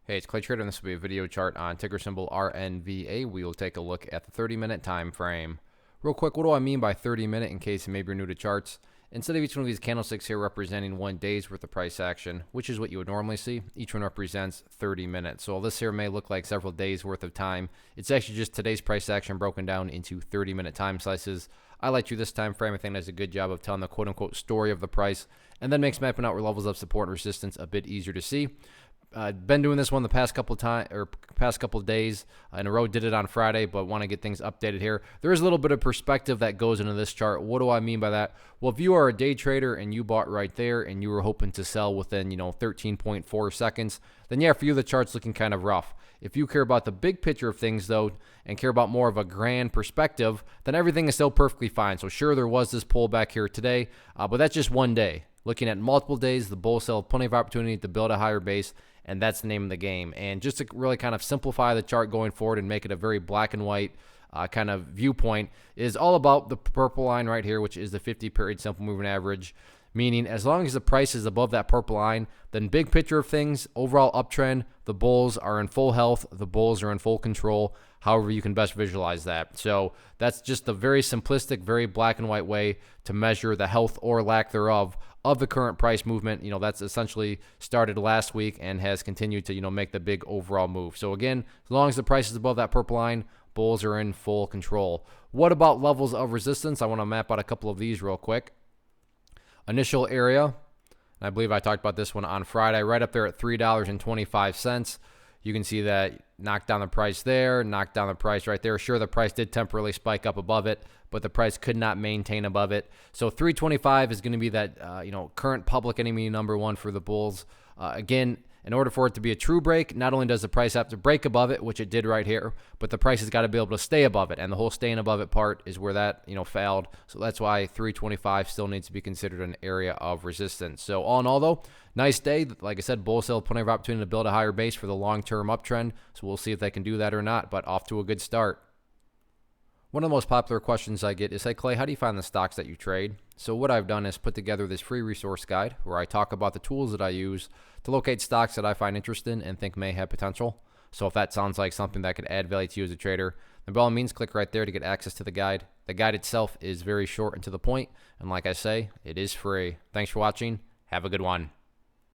Hey, it's Clay Trader, and this will be a video chart on ticker symbol RNVA. We will take a look at the 30-minute time frame. Real quick, what do I mean by 30-minute in case maybe you're new to charts? Instead of each one of these candlesticks here representing 1 day's worth of price action, which is what you would normally see, each one represents 30 minutes. So while this here may look like several days worth of time, it's actually just today's price action broken down into 30-minute time slices. I like you this time frame. I think does a good job of telling the quote-unquote story of the price, and then makes mapping out where levels of support and resistance a bit easier to see. Been doing this one the past couple days in a row. Did it on Friday, but want to get things updated here. There is a little bit of perspective that goes into this chart. What do I mean by that? Well, if you are a day trader and you bought right there and you were hoping to sell within 13.4 seconds, then yeah, for you the chart's looking kind of rough. If you care about the big picture of things though and care about more of a grand perspective, then everything is still perfectly fine. So sure, there was this pullback here today, but that's just one day. Looking at multiple days, the bulls still have plenty of opportunity to build a higher base, and that's the name of the game. And just to really kind of simplify the chart going forward and make it a very black and white kind of viewpoint, is all about the purple line right here, which is the 50-period simple moving average. Meaning, as long as the price is above that purple line, then big picture of things, overall uptrend, the bulls are in full health, the bulls are in full control, however you can best visualize that. So that's just a very simplistic, very black and white way to measure the health or lack thereof of the current price movement. That's essentially started last week and has continued to, make the big overall move. So again, as long as the price is above that purple line, bulls are in full control. What about levels of resistance? I want to map out a couple of these real quick. Initial area, and I believe I talked about this one on Friday, right up there at $3.25. You can see that knocked down the price there, knocked down the price right there. Sure, the price did temporarily spike up above it, but the price could not maintain above it. So 325 is going to be that current public enemy number one for the bulls. Again, in order for it to be a true break, not only does the price have to break above it, which it did right here, but the price has got to be able to stay above it, and the whole staying above it part is where that failed. So that's why 325 still needs to be considered an area of resistance. So all in all, though, nice day. Like I said, bulls still have plenty of opportunity to build a higher base for the long-term uptrend. So we'll see if they can do that or not, but off to a good start. One of the most popular questions I get is, hey Clay, how do you find the stocks that you trade? So what I've done is put together this free resource guide where I talk about the tools that I use to locate stocks that I find interesting and think may have potential. So if that sounds like something that could add value to you as a trader, then by all means click right there to get access to the guide. The guide itself is very short and to the point, and like I say, it is free. Thanks for watching. Have a good one.